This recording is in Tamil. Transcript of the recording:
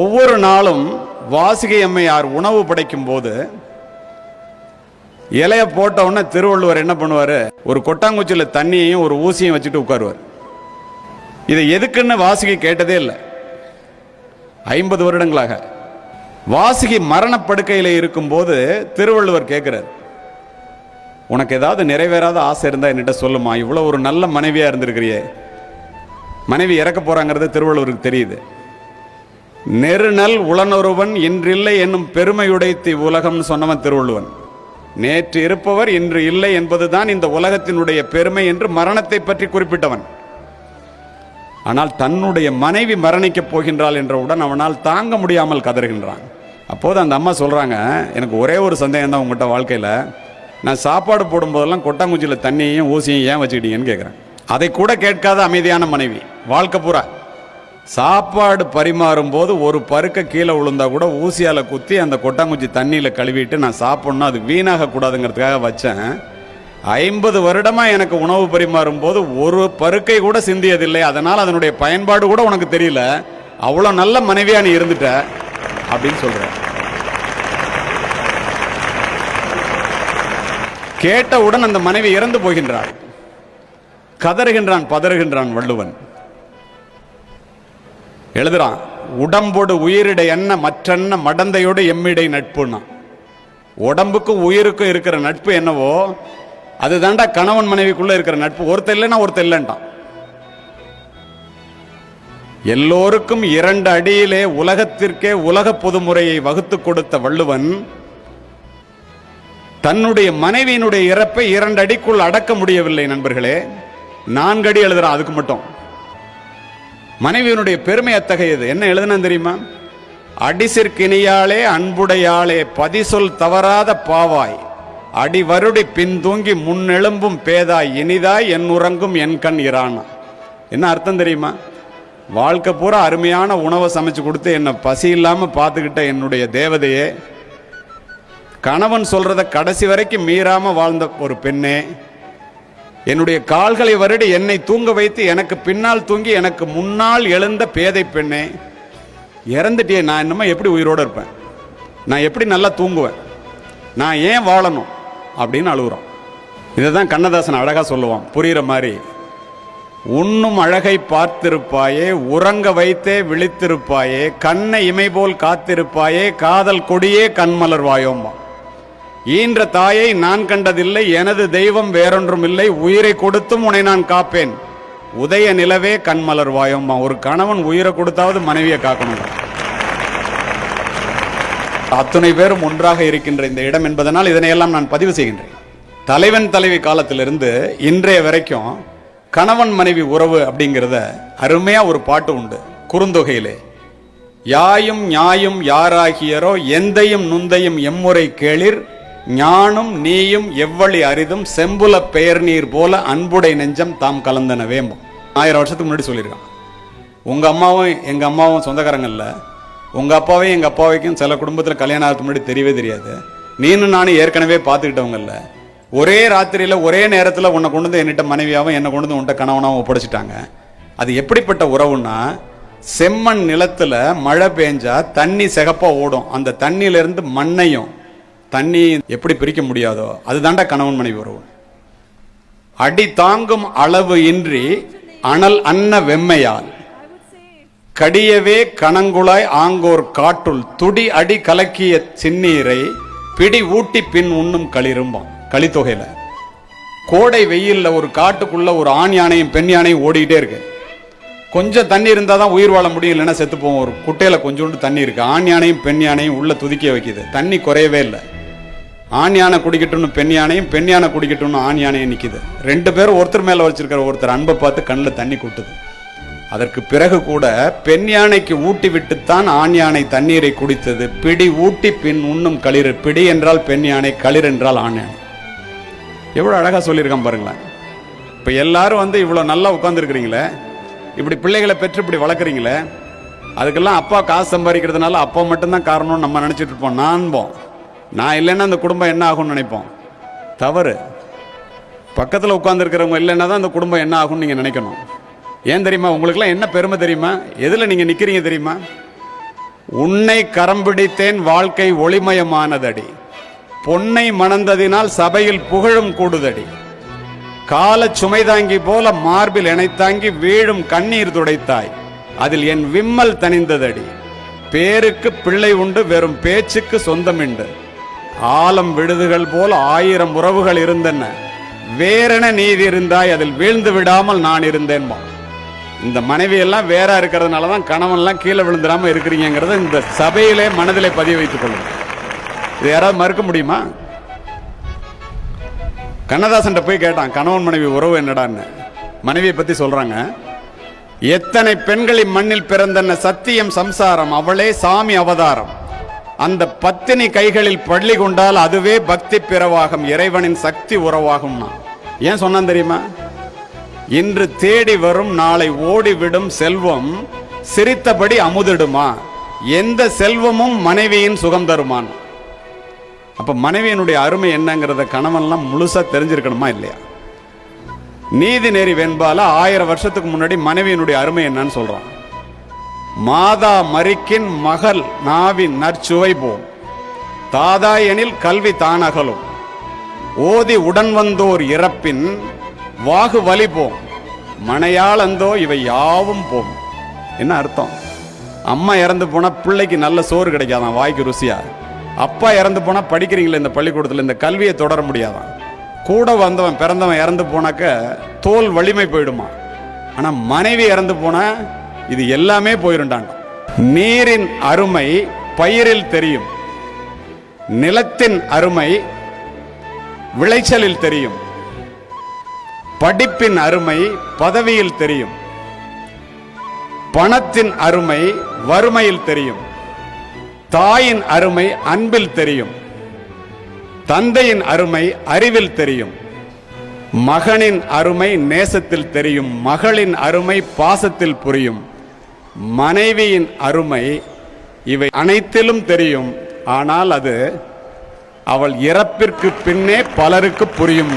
ஒவ்வொரு நாளும் வாசுகி அம்மையார் உணவு படைக்கும் போது இலைய போட்ட உடனே திருவள்ளுவர் என்ன பண்ணுவார், ஒரு கொட்டாங்குச்சியில் தண்ணியையும் ஒரு ஊசியும் வச்சுட்டு உட்காருவார். இதை எதுக்குன்னு வாசுகி கேட்டதே இல்லை 50 வருடங்களாக. வாசுகி மரணப்படுக்கையில் இருக்கும்போது திருவள்ளுவர் கேட்கிறார், உனக்கு ஏதாவது நிறைவேறாத ஆசை இருந்தா என்கிட்ட சொல்லுமா, இவ்வளவு ஒரு நல்ல மனைவியா இருந்திருக்கிறியே. மனைவி இறக்க போறாங்கிறது திருவள்ளுவருக்கு தெரியுது. நெருநல் உளனொருவன் இன்றில்லை என்னும் பெருமையுடைத்தி உலகம்னு சொன்னவன் திருவள்ளுவன். நேற்று இருப்பவர் இன்று இல்லை என்பதுதான் இந்த உலகத்தினுடைய பெருமை என்று மரணத்தை பற்றி குறிப்பிட்டவன். ஆனால் தன்னுடைய மனைவி மரணிக்கப் போகின்றாள் என்றவுடன் அவனால் தாங்க முடியாமல் கதறுகின்றான். அப்போது அந்த அம்மா சொல்றாங்க, எனக்கு ஒரே ஒரு சந்தேகம் தான் உங்கள்கிட்ட வாழ்க்கையில், நான் சாப்பாடு போடும்போதெல்லாம் கொட்டாங்குச்சியில் தண்ணியையும் ஊசியையும் ஏன் வச்சுக்கிட்டீங்கன்னு கேட்குறேன். அதை கூட கேட்காத அமைதியான மனைவி. வாழ்க்கை பூரா சாப்பாடு பரிமாறும் போது ஒரு பருக்க கீழே விழுந்தா கூட ஊசியால் குத்தி அந்த கொட்டாங்குச்சி தண்ணியில் கழுவிட்டு நான் சாப்பிட்ணும், அது வீணாக கூடாதுங்கிறதுக்காக வச்சேன். 50 வருடமா எனக்கு உணவு பரிமாறும் போது ஒரு பருக்கை கூட சிந்தியதில்லை, அதனால் அதனுடைய பயன்பாடு கூட உனக்கு தெரியல, அவ்வளோ நல்ல மனைவியா நீ இருந்துட்ட அப்படின்னு சொல்ற. கேட்டவுடன் அந்த மனைவி இறந்து போகின்றாள். கதறுகின்றான், பதறுகின்றான் வள்ளுவன். எழுதுறான், உடம்போடு உயிரிடை என்ன மற்றென்ன மடந்தையோடு எம்மிடை நட்புன்னா. உடம்புக்கும் உயிருக்கும் இருக்கிற நட்பு என்னவோ அது தாண்டா கணவன் மனைவிக்குள்ள இருக்கிற நட்பு. ஒருத்தர் இல்லைன்னா ஒருத்தர் இல்லைன்ட்டான். எல்லோருக்கும் 2 அடியிலே உலகத்திற்கே உலக பொதுமுறையை வகுத்து கொடுத்த வள்ளுவன் தன்னுடைய மனைவியினுடைய இறப்பை 2 அடிக்குள் அடக்க முடியவில்லை நண்பர்களே. 4 அடி எழுதுறான் அதுக்கு மட்டும். மனைவியினுடைய பெருமை அத்தகையது. என்ன எழுதுனா தெரியுமா? அடிசிற்கினியாளே அன்புடையாளே பதிசொல் தவறாத பாவாய் அடி வருடி பின் தூங்கி முன்னெழும்பும் பேதாய் இனிதாய் என் உறங்கும் என் கண் இரானா. என்ன அர்த்தம் தெரியுமா? வாழ்க்கை பூரா அருமையான உணவை சமைச்சு கொடுத்து என்னை பசி இல்லாம பார்த்துக்கிட்ட என்னுடைய தேவதையே, கணவன் சொல்றத கடைசி வரைக்கும் மீறாம வாழ்ந்த ஒரு பெண்ணே, என்னுடைய கால்களை வருடி என்னை தூங்க வைத்து எனக்கு பின்னால் தூங்கி எனக்கு முன்னால் எழுந்த பேதை பெண்ணே, இறந்துட்டே நான் என்னமா எப்படி உயிரோடு இருப்பேன், நான் எப்படி நல்லா தூங்குவேன், நான் ஏன் வாழணும் அப்படின்னு அழுகுறோம். இதை தான் கண்ணதாசன் அழகா சொல்லுவான் புரியுற மாதிரி. உண்ணும் அழகை பார்த்திருப்பாயே, உறங்க வைத்தே விழித்திருப்பாயே, கண்ணை இமை போல் காத்திருப்பாயே, காதல் கொடியே கண்மலர் வாயோம்மா. ஈன்ற தாயை நான் கண்டதில்லை, எனது தெய்வம் வேறொன்றும் இல்லை, உயிரை கொடுத்தும் உன்னை நான் காப்பேன், உதய நிலவே கண்மலர் வாயோம்மா. ஒரு கணவன் உயிரை கொடுத்தாவது மனைவியை காக்கணும். அத்தனை பேரும் ஒன்றாக இருக்கின்ற இந்த இடம் என்பதனால் இதனையெல்லாம் நான் பதிவு செய்கின்றேன். தலைவன் தலைவி காலத்திலிருந்து இன்றைய வரைக்கும் கணவன் மனைவி உறவு அப்படிங்கிறத அருமையா ஒரு பாட்டு உண்டு குறுந்தொகையிலே. யாயும் ஞாயும் யாராகியரோ எந்தையும் நுந்தையும் எம்முறை கேளிர், ஞானும் நீயும் எவ்வளி அரிதும் செம்புல பெயர் நீர் போல அன்புடை நெஞ்சம் தாம் கலந்தனவேம்பம். 1000 வருஷத்துக்கு முன்னாடி சொல்லியிருக்கான். உங்க அம்மாவும் எங்க அம்மாவும் சொந்தக்காரங்கள்ல, உங்க அப்பாவையும் எங்க அப்பாவைக்கும் சில குடும்பத்தில் கல்யாணம் ஆகிறதுக்கு முன்னாடி தெரியவே தெரியாது. நீனும் நானும் ஏற்கனவே பார்த்துக்கிட்டவங்கல்ல. ஒரே ராத்திரியில ஒரே நேரத்தில் உன்னை கொண்டு வந்து என்கிட்ட மனைவியாவும் என்னை கொண்டு வந்து உன்ட்ட கணவனாவும் ஒப்படைச்சிட்டாங்க. அது எப்படிப்பட்ட உறவுன்னா, செம்மண் நிலத்துல மழை பெஞ்சா தண்ணி சிகப்பா ஓடும், அந்த தண்ணியிலிருந்து மண்ணையும் தண்ணியும் எப்படி பிரிக்க முடியாதோ அதுதாண்டா கணவன் மனைவி உறவு. அடி தாங்கும் அளவு இன்றி அனல் அன்ன வெம்மையால் கடியவே கணங்குழாய் ஆங்கோர் காட்டுள் துடி அடி கலக்கிய சின்னீரை பிடி ஊட்டி பின் உண்ணும் களிரும்பான். களித்தொகையில கோடை வெயில்ல ஒரு காட்டுக்குள்ள ஒரு ஆண் யானையும் பெண் யானையும் ஓடிக்கிட்டே இருக்கு. கொஞ்சம் தண்ணி இருந்தால் தான் உயிர் வாழ முடியும், இல்லைன்னா செத்து போவோம். ஒரு குட்டையில கொஞ்சோண்டு தண்ணி இருக்கு. ஆண் யானையும் பெண் யானையும் உள்ள துதிக்க வைக்குது. தண்ணி குறையவே இல்லை. ஆண் யானை குடிக்கட்டும்னு பெண் யானையும், பெண் யானை குடிக்கட்டும்னு ஆண் யானையும் நிற்குது. 2 பேரும் ஒருத்தர் மேல வச்சிருக்கிற ஒருத்தர் அன்பை பார்த்து கண்ணில் தண்ணி கொட்டுது. அதற்கு பிறகு கூட பெண் யானைக்கு ஊட்டி விட்டுத்தான் ஆண் யானை தண்ணீரை குடித்தது. பிடி ஊட்டி பின் உண்ணும் களிர். பிடி என்றால் பெண் யானை, களிர் என்றால் ஆண் யானை. எவ்வளவு அழகா சொல்லியிருக்கான் பாருங்களேன். இப்ப எல்லாரும் இவ்வளவு நல்லா உட்கார்ந்துருக்கிறீங்களே, இப்படி பிள்ளைகளை பெற்று இப்படி வளர்க்குறீங்களே, அதுக்கெல்லாம் அப்பா காசு சம்பாதிக்கிறதுனால அப்பா மட்டும்தான் காரணம்னு நம்ம நினைச்சிட்டு இருப்போம். நான் இல்லைன்னா அந்த குடும்பம் என்ன ஆகும்னு நினைப்போம். தவறு. பக்கத்தில் உட்கார்ந்துருக்கிறவங்க இல்லைன்னா தான் அந்த குடும்பம் என்ன ஆகும்னு நீங்க நினைக்கணும். ஏன் தெரியுமா? உங்களுக்குலாம் என்ன பெருமை தெரியுமா? எதில் நீங்கள் நிற்கிறீங்க தெரியுமா? உன்னை கரம் பிடித்தேன் வாழ்க்கை ஒளிமயமானதடி, பொன்னை மணந்ததினால் சபையில் புகழும் கூடுதடி, கால சுமைதாங்கி போல மார்பில் இணைத்தாங்கி வீழும் கண்ணீர் துடைத்தாய், அதில் என் விம்மல் தணிந்ததடி, பேருக்கு பிள்ளை உண்டு வெறும் பேச்சுக்கு சொந்தமிண்டு, ஆலம் விடுதுகள் போல 1000 உறவுகள் இருந்தன, வேறென நீதி இருந்தாய் அதில் வீழ்ந்து விடாமல் நான் இருந்தேன்பா. இந்த மனைவி எல்லாம் வேற இருக்கிறதுனால தான் கணவன்லாம் கீழே விழுந்துடாம இருக்கிறீங்கிறத இந்த சபையிலே மனதிலே பதிய வைத்துக் கொள்ளுங்க. இது யாராவது மறுக்க முடியுமா? கண்ணதாசன் போய் கேட்டான், கணவன் மனைவி உறவு என்னடான்னு. மனைவியை பத்தி சொல்றாங்க, எத்தனை பெண்களின் மண்ணில் பிறந்தன சத்தியம் சம்சாரம், அவளே சாமி அவதாரம், அந்த பத்தினி கைகளில் பள்ளி கொண்டால் அதுவே பக்தி பிறவாகும், இறைவனின் சக்தி உறவாகும்னா. ஏன் சொன்னான் தெரியுமா? இன்று தேடி வரும் நாளை ஓடிவிடும் செல்வம் சிரித்தபடி அமுதிடுமா, எந்த செல்வமும் மனைவியின் சுகம் தருமான். அப்ப மனைவியினுடைய அருமை என்னங்கிறத கணவன்லாம் முழுசா தெரிஞ்சிருக்கணுமா இல்லையா? நீதி நெறி வெண்பால 1000 வருஷத்துக்கு முன்னாடி மனைவியினுடைய அருமை என்னன்னு சொல்றான். மாதா மரிக்கின் மகள் நாவின் நற்சுவை போம், தாதா எனில் கல்வி தானகலும், ஓதி உடன் வந்தோர் இறப்பின் வாகு வலி போம், மனையாளந்தோ இவை யாவும் போம். என்ன அர்த்தம்? அம்மா இறந்து போனா பிள்ளைக்கு நல்ல சோறு கிடைக்காதான், வாய்க்கு ருசியா. அப்பா இறந்து போனா படிக்கிறீங்களே இந்த பள்ளிக்கூடத்தில், இந்த கல்வியை தொடர முடியாதான். கூட வந்தவன் பிறந்தவன் இறந்து போனாக்க தோல் வலிமை போயிடுமா. ஆனா மனைவி இறந்து போனா இது எல்லாமே போயிருண்டாங்க. நீரின் அருமை பயிரில் தெரியும், நிலத்தின் அருமை விளைச்சலில் தெரியும், படிப்பின் அருமை பதவியில் தெரியும், பணத்தின் அருமை வறுமையில் தெரியும், தாயின் அருமை அன்பில் தெரியும், தந்தையின் அருமை அறிவில் தெரியும், மகனின் அருமை நேசத்தில் தெரியும், மகளின் அருமை பாசத்தில் புரியும், மனைவியின் அருமை இவை அனைத்திலும் தெரியும். ஆனால் அது அவள் இறப்பிற்கு பின்னே பலருக்கு புரியும்.